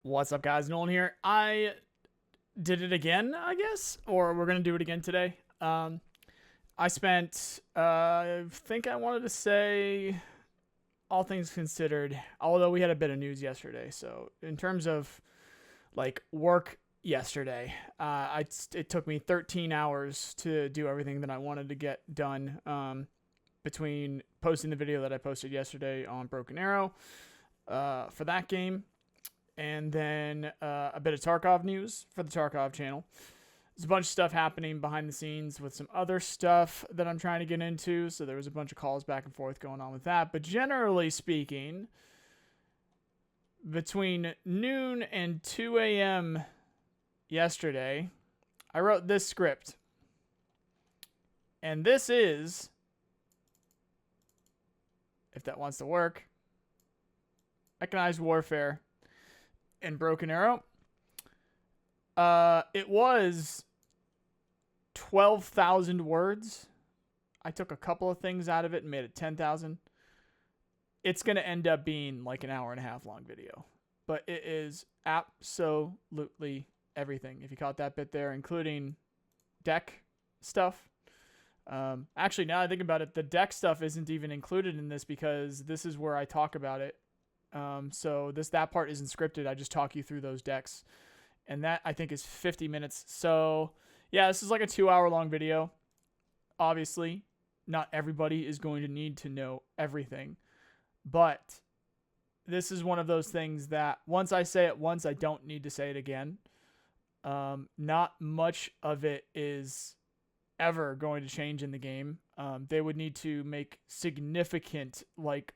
What's up, guys? Nolan here. I did it again, I guess, or we're gonna do it again today. I spent, I think I wanted to say, all things considered, although we had a bit of news yesterday. So in terms of like work yesterday, it took me 13 hours to do everything that I wanted to get done. Between posting the video that I posted yesterday on Broken Arrow, for that game, and then a bit of Tarkov news for the Tarkov channel. There's a bunch of stuff happening behind the scenes with some other stuff that I'm trying to get into, so there was a bunch of calls back and forth going on with that. But generally speaking, between noon and 2 a.m. yesterday, I wrote this script. And this is, if that wants to work, Mechanized Warfare and Broken Arrow. It was 12,000 words. I took a couple of things out of it and made it 10,000. It's going to end up being like an hour and a half long video. But it is absolutely everything. If you caught that bit there, including deck stuff. Actually, now I think about it, the deck stuff isn't even included in this because this is where I talk about it. So that part isn't scripted. I just talk you through those decks, and that I think is 50 minutes. So yeah, this is like a 2-hour long video. Obviously, not everybody is going to need to know everything, but this is one of those things that once I say it once, I don't need to say it again. Not much of it is ever going to change in the game. They would need to make significant, like,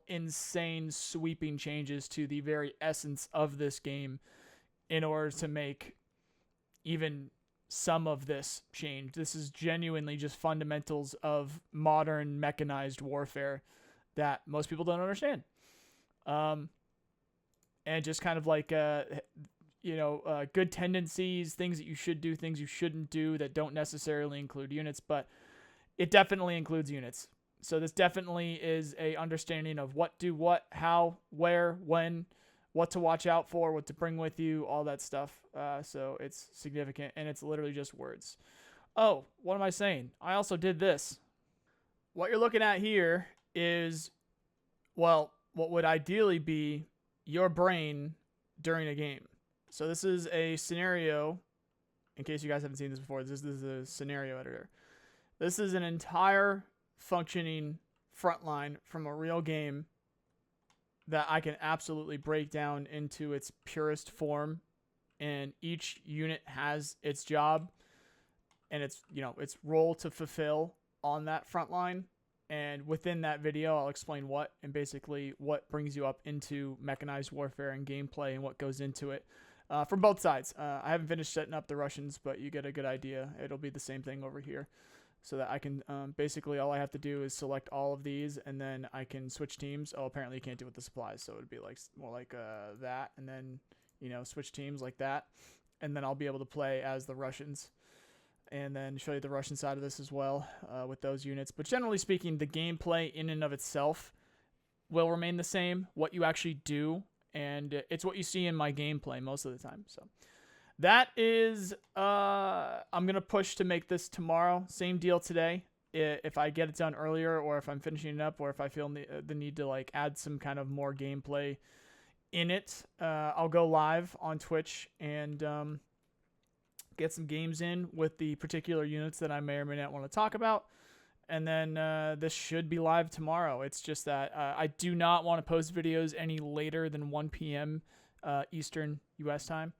insane sweeping changes to the very essence of this game in order to make even some of this change. This is genuinely just fundamentals of modern mechanized warfare that most people don't understand. And just kind of like good tendencies, things that you should do, things you shouldn't do that don't necessarily include units, but it definitely includes units. So this definitely is a understanding of what, do what, how, where, when, what to watch out for, what to bring with you, all that stuff. So it's significant, and it's literally just words. Oh, what am I saying? I also did this. What you're looking at here is, well, what would ideally be your brain during a game. So this is a scenario, in case you guys haven't seen this before, this is a scenario editor. This is an entire functioning frontline from a real game that I can absolutely break down into its purest form, and each unit has its job and its role to fulfill on that front line. And within that video, I'll explain what, and basically what brings you up into mechanized warfare and gameplay and what goes into it from both sides. I haven't finished setting up the Russians, but you get a good idea. It'll be the same thing over here. So that I can, basically all I have to do is select all of these, and then I can switch teams. Oh, apparently you can't do it with the supplies, so it'd be like more like that, and then, switch teams like that. And then I'll be able to play as the Russians, and then show you the Russian side of this as well with those units. But generally speaking, the gameplay in and of itself will remain the same. What you actually do, and it's what you see in my gameplay most of the time. So that is, I'm going to push to make this tomorrow. Same deal today. If I get it done earlier, or if I'm finishing it up, or if I feel the need to like add some kind of more gameplay in it, I'll go live on Twitch and get some games in with the particular units that I may or may not want to talk about. And then this should be live tomorrow. It's just that I do not want to post videos any later than 1 p.m. Eastern U.S. time.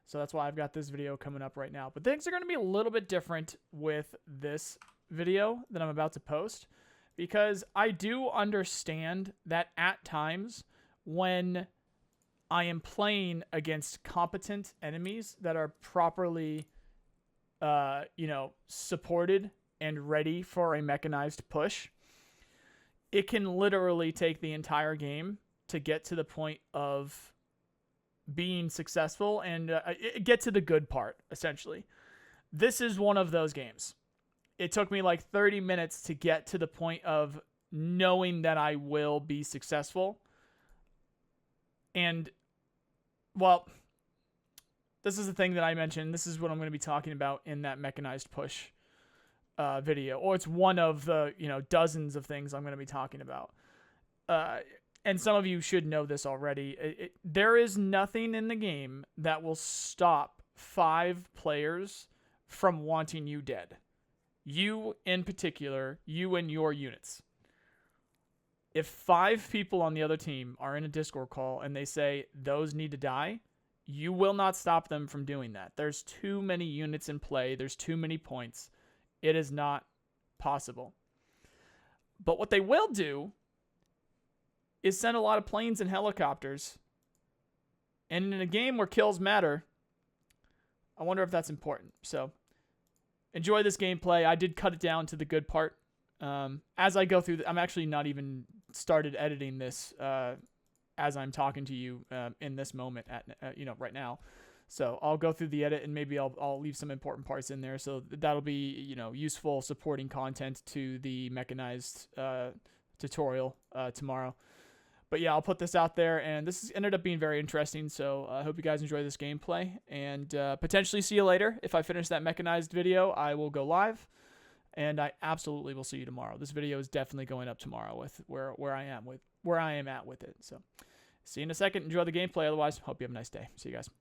So that's why I've got this video coming up right now. But things are going to be a little bit different with this video that I'm about to post, because I do understand that at times when I am playing against competent enemies that are properly, supported and ready for a mechanized push, it can literally take the entire game to get to the point of being successful and get to the good part, essentially. This is one of those games. It took me like 30 minutes to get to the point of knowing that I will be successful. And well, this is the thing that I mentioned. This is what I'm going to be talking about in that mechanized push video, or it's one of the dozens of things I'm going to be talking about. And some of you should know this already. There is nothing in the game that will stop 5 players from wanting you dead. You in particular, you and your units. If 5 people on the other team are in a Discord call and they say those need to die, you will not stop them from doing that. There's too many units in play. There's too many points. It is not possible. But what they will do is send a lot of planes and helicopters. And in a game where kills matter, I wonder if that's important. So enjoy this gameplay. I did cut it down to the good part. As I go through, I'm actually not even started editing this as I'm talking to you in this moment right now. So I'll go through the edit and maybe I'll leave some important parts in there. So that'll be useful supporting content to the mechanized tutorial tomorrow. But yeah, I'll put this out there, and this ended up being very interesting. So I hope you guys enjoy this gameplay, and potentially see you later. If I finish that mechanized video, I will go live, and I absolutely will see you tomorrow. This video is definitely going up tomorrow with where I am at with it. So see you in a second. Enjoy the gameplay. Otherwise, hope you have a nice day. See you guys.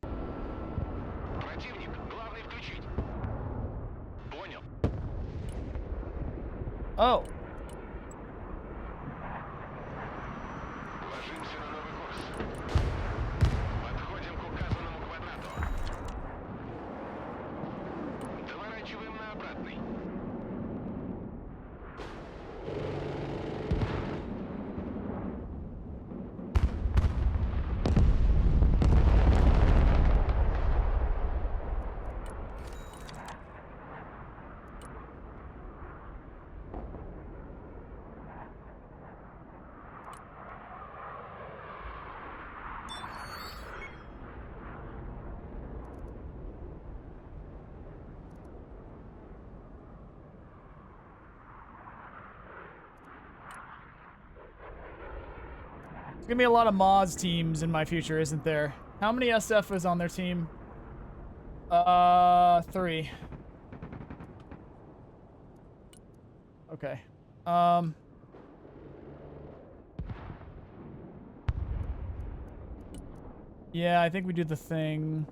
Oh. There's gonna be a lot of Moz teams in my future, isn't there? How many SF is on their team? 3. Okay. Yeah, I think we do the thing.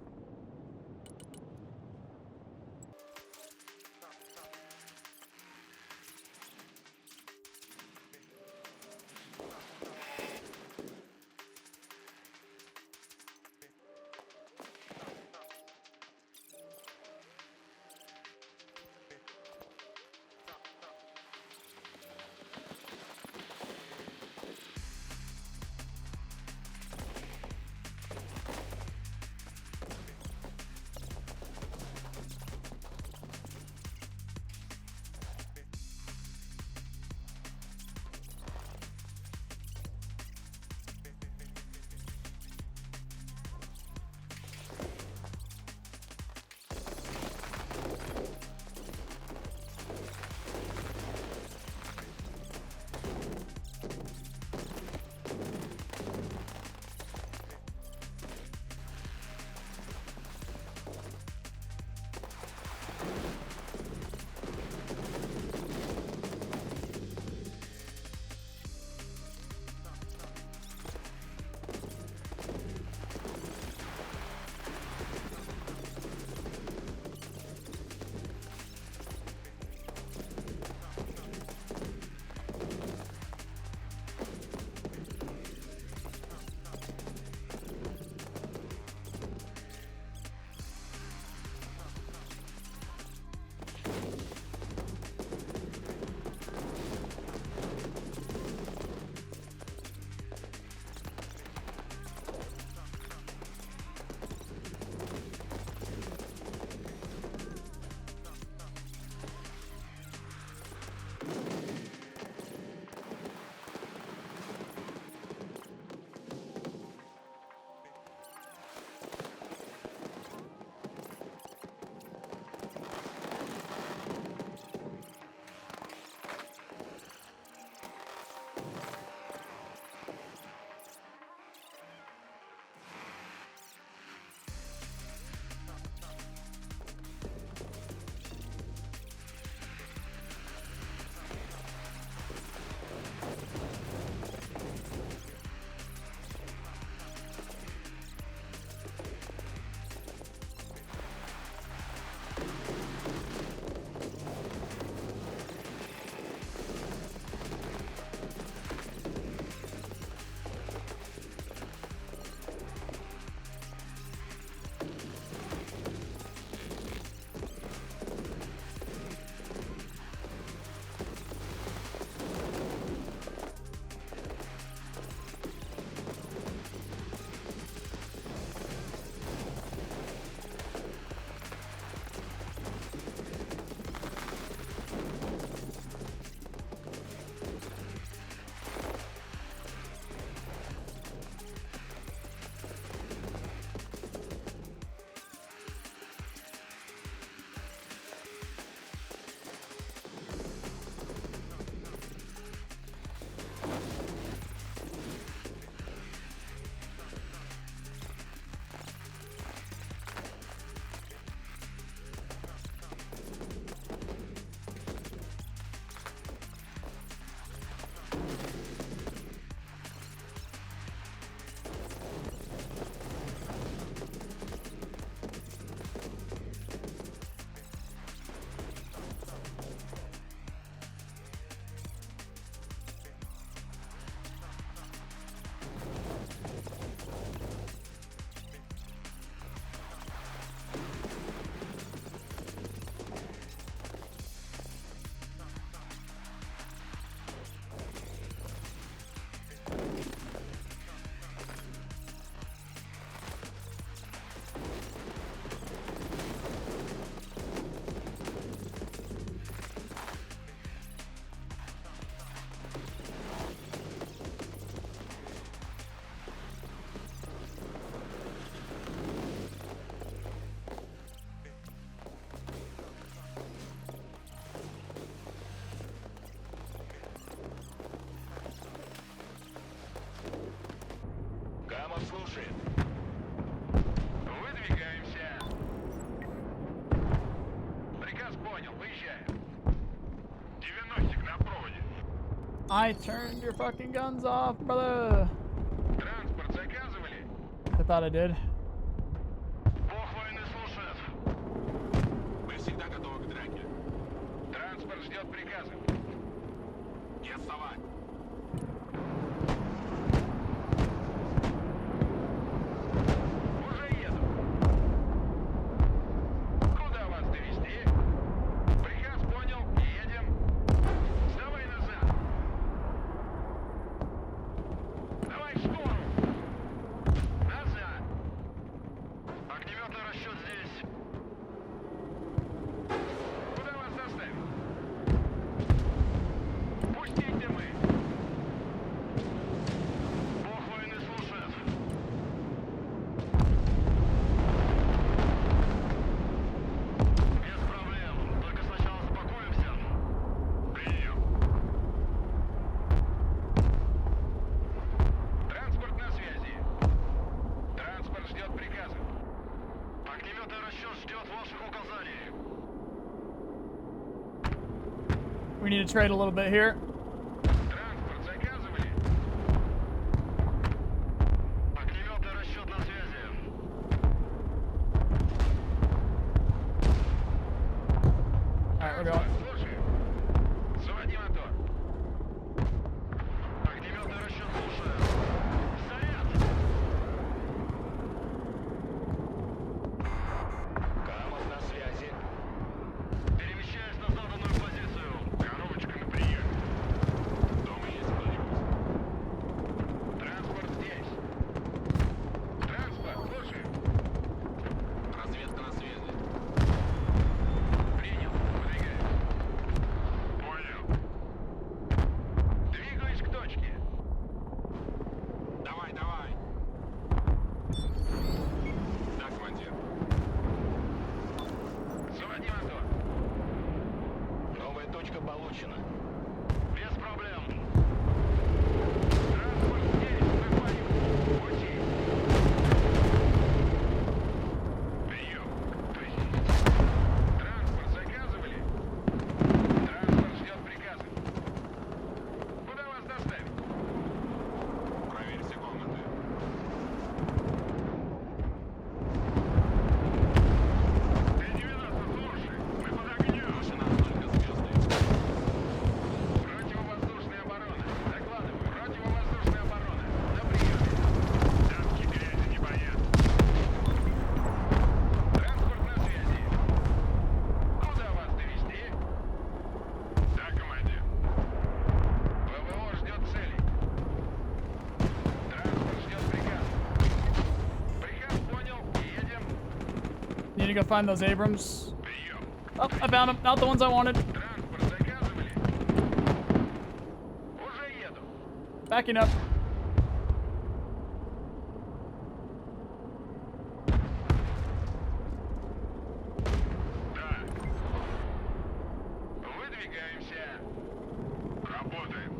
I turned your fucking guns off, brother. Транспорт заказывали? I thought I did. Бог войны слушает. Мы всегда готовы к драке. Транспорт ждет приказа. Не отставать. Уже еду. Куда вас довезти? Приказ понял, едем. Сдавай назад. Давай в сторону. Назад. Огнеметный расчет здесь. Куда вас доставить? Пустите мы. Бог войны слушает. Без проблем. Только сначала запакуемся. Принял. Транспорт на связи. Транспорт ждет приказа. Огнеметный расчет ждет ваших указаний. We need to trade a little bit here. Транспорт заказывали? Огнеметный расчет на связи. Alright, we're going. Слушай. Заводи мотор. Огнеметный расчет слушаю. Заряд. Камов на связи. Перемещаюсь на заданную позицию. Коробочка на прием. Дома есть кто-нибудь? Транспорт здесь. Транспорт, слушай. Разведка на связи. Принял. Выдвигаюсь. Понял. Двигаюсь к точке. Давай, давай. Да, командир. Заводи мотор. Новая точка получена. Без проблем. Транспорт здесь, находим. Пути. Прием. То есть транспорт заказывали? Транспорт ждет приказа. Куда вас доставить? Проверь все комнаты. Т-90, слушай, мы под огнем. Машина только звездная. Противовоздушная оборона. Докладываю. Противовоздушная оборона. На приеме. Танки грязи не боятся. Транспорт на связи. Куда вас довезти? Да, командир. ПВО ждет цели. Транспорт ждет приказ. Приказ понял. Едем. Need to go find those Abrams. Прием. Oh, I found them. Not the ones I wanted. Транспорт заказывали? Уже еду. Backing up. Да. Выдвигаемся. Работаем.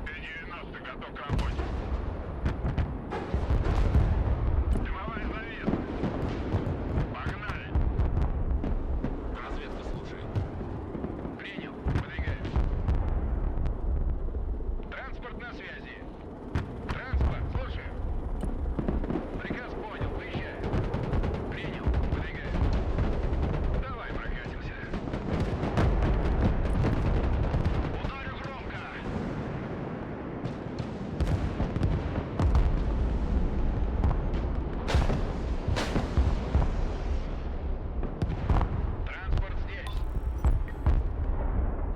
Т-90 готов к работе. Дымовая завеса. Погнали. Разведка слушает. Принял. Выдвигаемся. Транспорт на связи. Транспорт, слушаю. Приказ понял, выезжаю. Принял, выдвигаем. Давай прокатимся. Ударю громко. Транспорт здесь.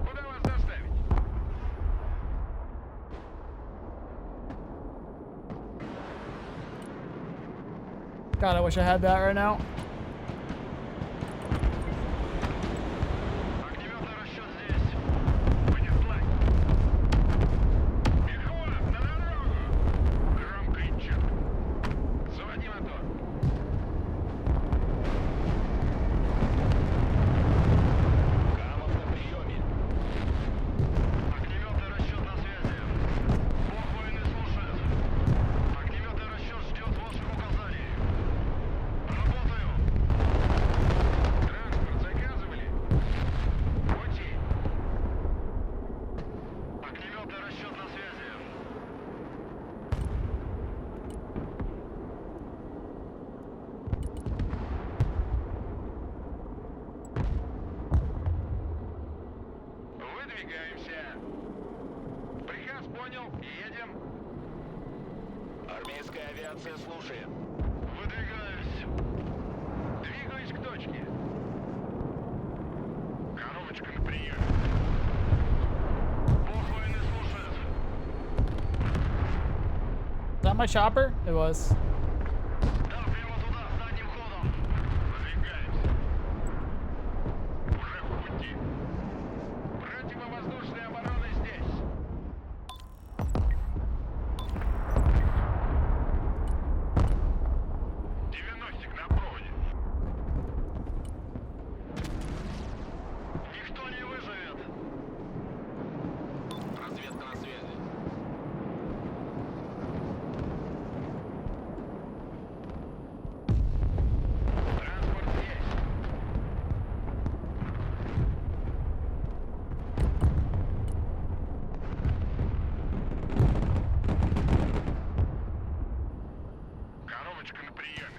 Куда вас доставить? God, I wish I had that right now. Огнеметный расчет здесь. Понеслась. Переход на дорогу. Громко и четко. Заводи мотор. Камов на приеме. Огнеметный расчет на связи. Бог войны слушает. Огнеметный расчет ждет ваших указаний. Работаю. Армейская авиация слушает. Выдвигаюсь. Двигаюсь к точке. Коробочка на прием. Бог войны слушает. Is that my chopper? It was. Да, прямо туда, задним ходом. Выдвигаемся. Уже в пути. Противовоздушная оборона здесь. Девяностик на проводе. Никто не выживет. Разведка на связи. Транспорт есть. Коробочка на приеме.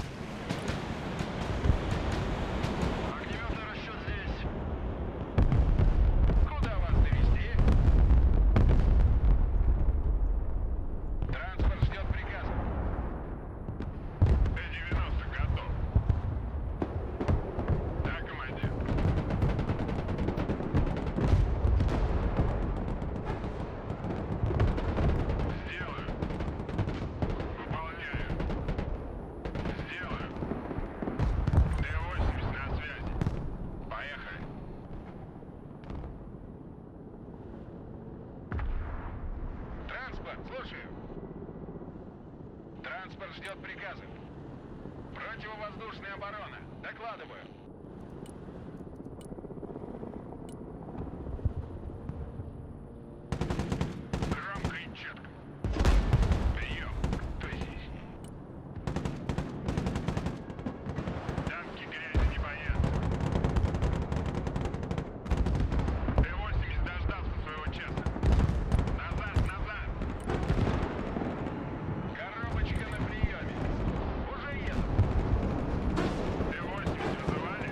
Огнеметный расчет здесь. Куда вас довести? Транспорт ждет приказа. Т-90 готов. Да, командир. Сделаю. Выполняю. Сделаю. Т-80 на связи. Поехали. Транспорт, слушаю. Транспорт ждет приказа. Противовоздушная оборона. Докладываю. Громко и четко. Прием. Кто здесь? Танки грязи не боятся. Т-80 дождался своего часа. Назад, назад! Коробочка на приеме. Уже еду. Т-80 вызывали?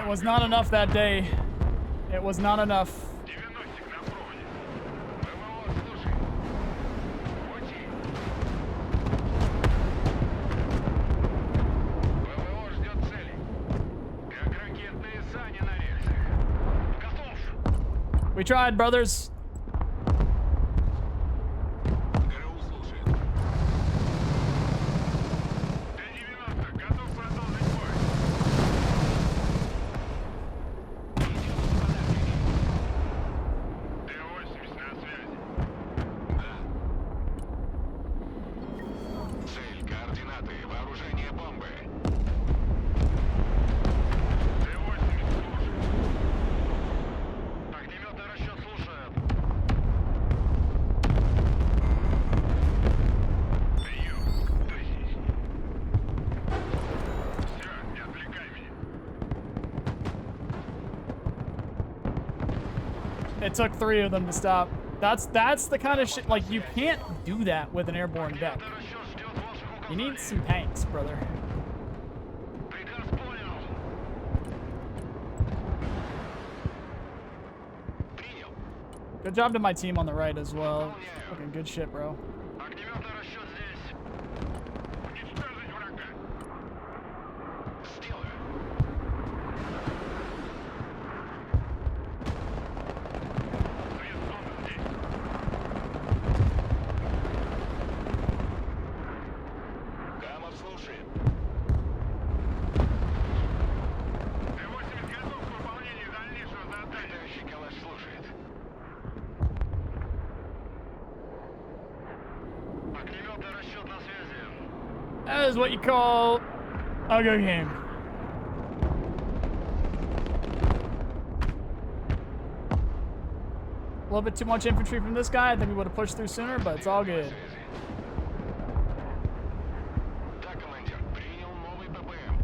was not enough that day. It was not enough. 90-х на проводе. ПВО, слушай. Пути. ПВО ждет цели. Как ракетные сани на рельсах. Готов. We tried, brothers. ГРУ слушает. Т-90, готов продолжить бой. Т-80 на связи. Да. Цель, координаты, вооружение бомбы. Т-80, слушай. Огнеметный расчет слушает. Прием. Тащись. Все, не отвлекай меня. It took 3 of them to stop. That's the kind of shit, like, you can't do that with an airborne deck. Огнеметный расчет ждет ваших You need указаний. some tanks, brother. Приказ понял. Принял. Good job to my team on the right as well. Fucking good shit, bro. Огнеметный расчет здесь. Уничтожить врага. Сделаю. Свет зоны здесь. Камов слушает. Т-80 готов к выполнению дальнейшего задания. Летающий калаш слушает. Огнеметный расчет на связи. That is what you call a good game. A little bit too much infantry from this guy. I think we would have pushed through sooner, but it's all good. Да, командир. Принял новый ППМ.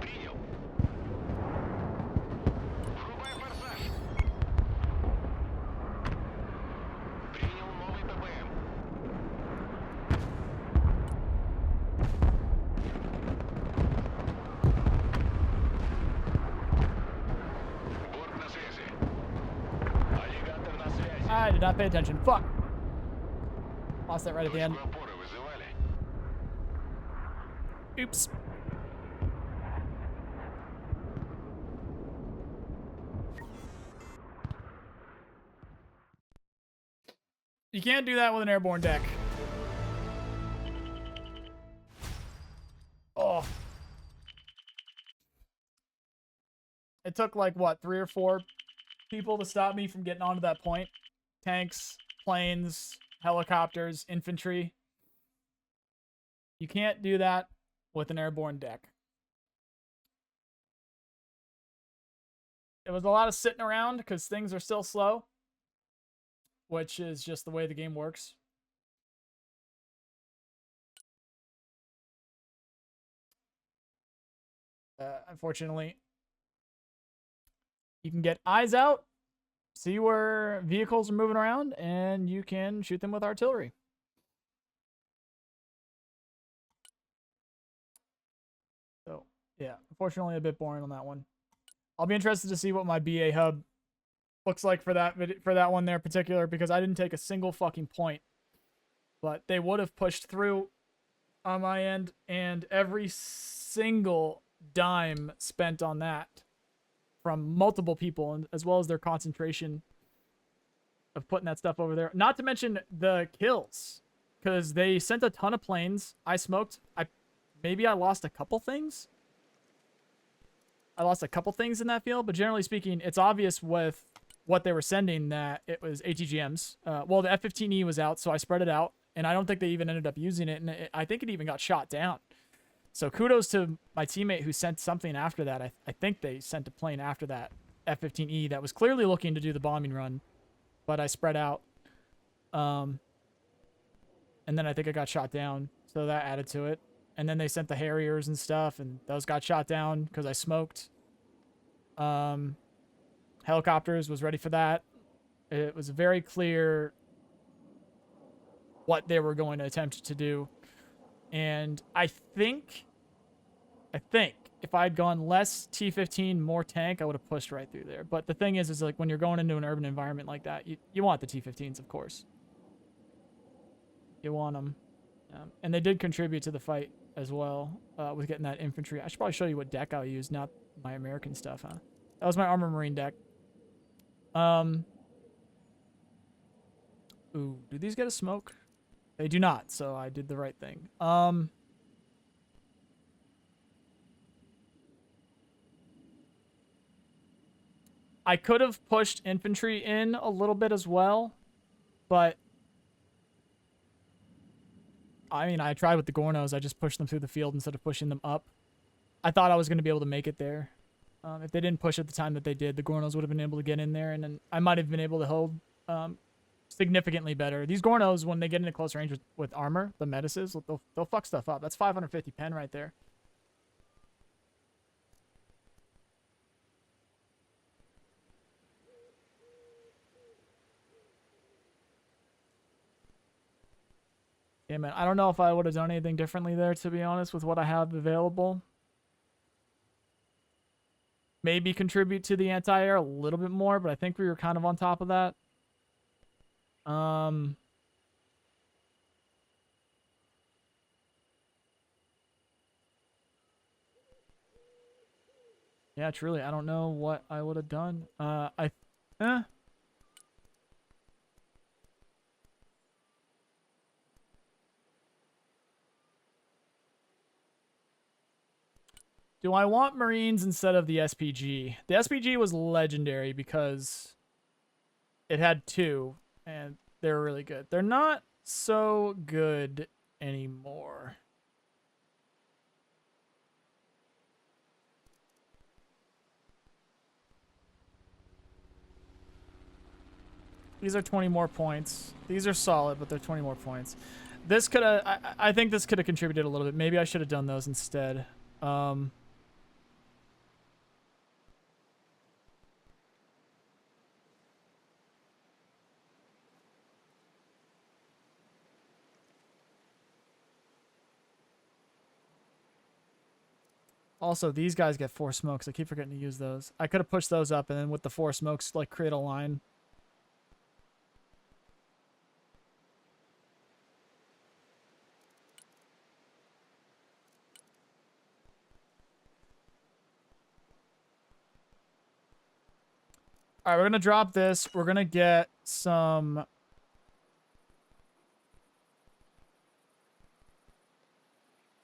Принял. Врубай форсаж. Принял новый ППМ. Борт на связи. Аллигатор на связи. I did not pay attention. Fuck. Lost that right at the end. Точку опоры вызывали. Oops. You can't do that with an airborne deck. Oh. It took like what, 3 or 4 people to stop me from getting onto that point. Tanks, planes, helicopters, infantry. You can't do that with an airborne deck. It was a lot of sitting around because things are still slow, which is just the way the game works. Unfortunately, you can get eyes out, see where vehicles are moving around, and you can shoot them with artillery. So, yeah, unfortunately a bit boring on that one. I'll be interested to see what my BA hub looks like for that one there in particular, because I didn't take a single fucking point. But they would have pushed through on my end, and every single dime spent on that from multiple people, and as well as their concentration of putting that stuff over there. Not to mention the kills, because they sent a ton of planes. I smoked. Maybe I lost a couple things. I lost a couple things in that field, but generally speaking, it's obvious with what they were sending that it was ATGMs. Well, the F-15E was out, so I spread it out, and I don't think they even ended up using it, and I think it even got shot down. So kudos to my teammate who sent something after that. I think they sent a plane after that F-15E that was clearly looking to do the bombing run, but I spread out. And then I think it got shot down, so that added to it. And then they sent the Harriers and stuff, and those got shot down because I smoked. Helicopters was ready for that. It was very clear what they were going to attempt to do. And I think if I had gone less T-15, more tank, I would have pushed right through there. But the thing is like when you're going into an urban environment like that, you want the T-15s, of course. You want them. And they did contribute to the fight as well with getting that infantry. I should probably show you what deck I used, not my American stuff, huh? That was my Armor Marine deck. Ooh, do these get a smoke? They do not, so I did the right thing. I could have pushed infantry in a little bit as well, but I mean, I tried with the Gornos. I just pushed them through the field instead of pushing them up. I thought I was going to be able to make it there. If they didn't push at the time that they did, the Gornos would have been able to get in there, and then I might have been able to hold significantly better. These Gornos, when they get into close range with armor, the Medices, they'll fuck stuff up. That's 550 pen right there. Yeah, man, I don't know if I would have done anything differently there, to be honest, with what I have available. Maybe contribute to the anti-air a little bit more, but I think we were kind of on top of that. Yeah, truly, I don't know what I would have done. Do I want Marines instead of the SPG? The SPG was legendary because it had 2, and they were really good. They're not so good anymore. These are 20 more points. These are solid, but they're 20 more points. This could have... I think this could have contributed a little bit. Maybe I should have done those instead. Also, these guys get 4 smokes. I keep forgetting to use those. I could have pushed those up, and then with the 4 smokes, like, create a line. All right, we're going to drop this. We're going to get some...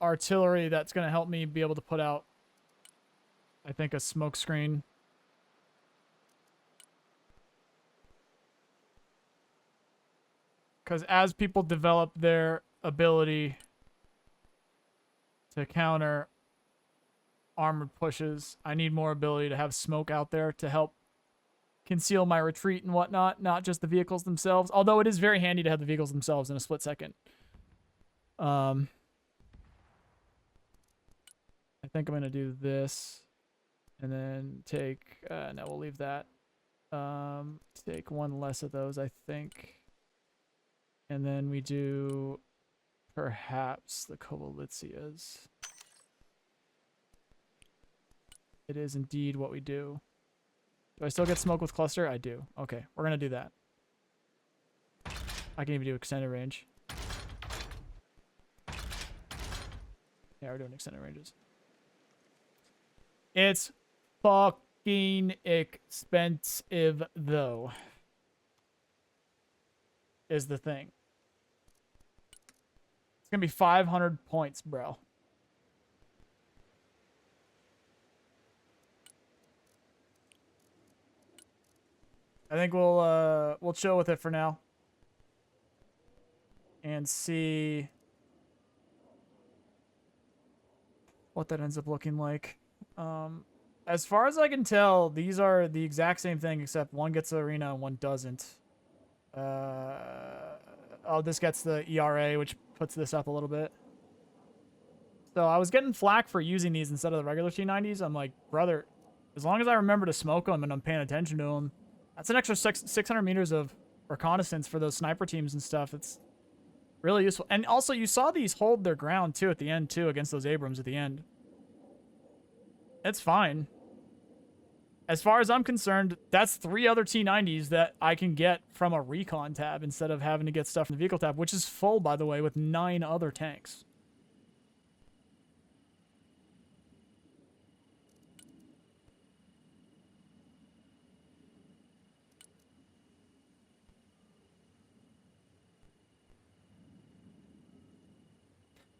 artillery that's going to help me be able to put out, I think, a smoke screen. Because as people develop their ability to counter armored pushes, I need more ability to have smoke out there to help conceal my retreat and whatnot, not just the vehicles themselves. Although it is very handy to have the vehicles themselves in a split second. I think I'm going to do this and then take, no, we'll leave that. Take 1 less of those, I think. And then we do perhaps the Kovalicias. It is indeed what we do. Do I still get smoke with cluster? I do. Okay, we're going to do that. I can even do extended range. Yeah, we're doing extended ranges. It's fucking expensive, though, is the thing. It's going to be 500 points, bro. I think we'll chill with it for now. And see what that ends up looking like. As far as I can tell, these are the exact same thing, except one gets the arena and one doesn't. Oh, this gets the ERA, which puts this up a little bit. So I was getting flack for using these instead of the regular T90s. I'm like, brother, as long as I remember to smoke them and I'm paying attention to them, that's an extra 600 meters of reconnaissance for those sniper teams and stuff. It's really useful. And also, you saw these hold their ground, too, at the end, too, against those Abrams at the end. It's fine. As far as I'm concerned, that's 3 other T90s that I can get from a recon tab instead of having to get stuff from the vehicle tab, which is full, by the way, with 9 other tanks.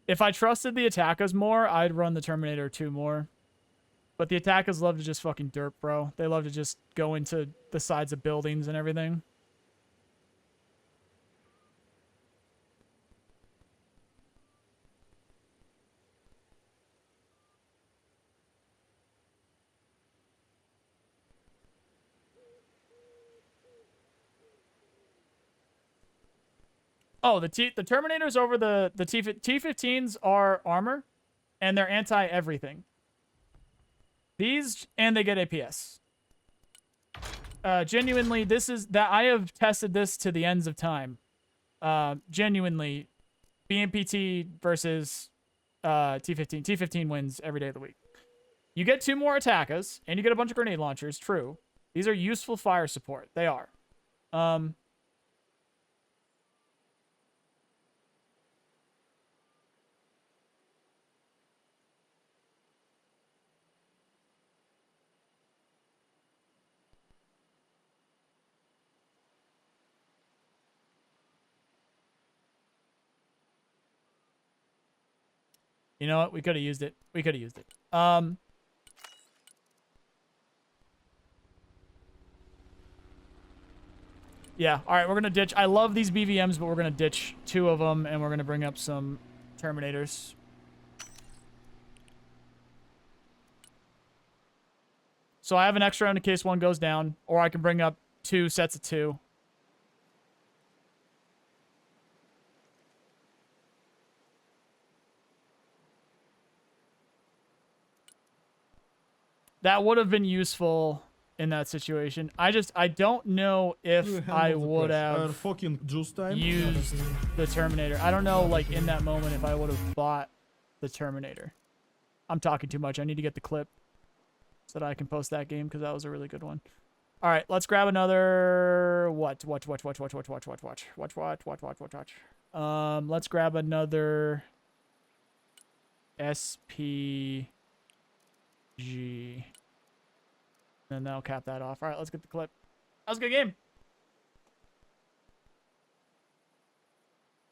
If I trusted the attackers more, I'd run the Terminator 2 more. But the attackers love to just fucking derp, bro. They love to just go into the sides of buildings and everything. Oh, the Terminators over the T-15s are armor, and they're anti-everything. These, and they get APS. Genuinely, this is that I have tested this to the ends of time. Genuinely, BMPT versus T-15. T-15 wins every day of the week. You get 2 more attackers, and you get a bunch of grenade launchers. True, these are useful fire support. They are. You know what? We could have used it. We could have used it. Yeah. All right, we're gonna ditch. I love these BVMs, but we're gonna ditch 2 of them, and we're gonna bring up some Terminators. So I have an extra in case one goes down, or I can bring up 2 sets of 2. That would have been useful in that situation. I don't know if I would have fucking juice time. used the Terminator. I don't know, like, in that moment, if I would have bought the Terminator. I'm talking too much. I need to get the clip so that I can post that game, because that was a really good one. All right, let's grab another... Watch. Let's grab another SPG. And that'll cap that off. All right, let's get the clip. That was a good game.